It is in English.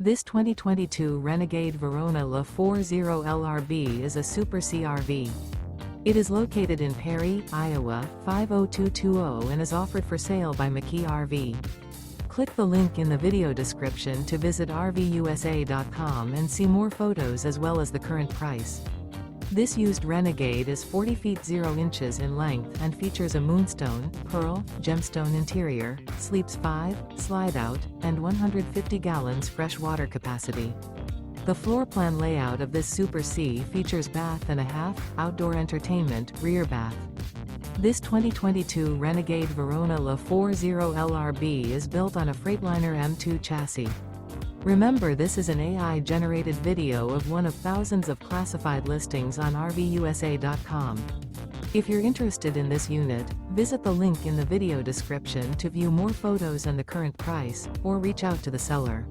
This 2022 Renegade Verona La40 LRB is a Super CRV. It is located in Perry, Iowa, 50220 and is offered for sale by McKee RV. Click the link in the video description to visit RVUSA.com and see more photos as well as the current price. This used Renegade is 40 feet 0 inches in length and features a Moonstone, Pearl, Gemstone interior, sleeps 5, Slideout, and 150 gallons fresh water capacity. The floor plan layout of this Super C features bath and a half, outdoor entertainment, rear bath. This 2022 Renegade Verona La40 LRB is built on a Freightliner M2 chassis. Remember, this is an AI-generated video of one of thousands of classified listings on RVUSA.com. If you're interested in this unit, visit the link in the video description to view more photos and the current price, or reach out to the seller.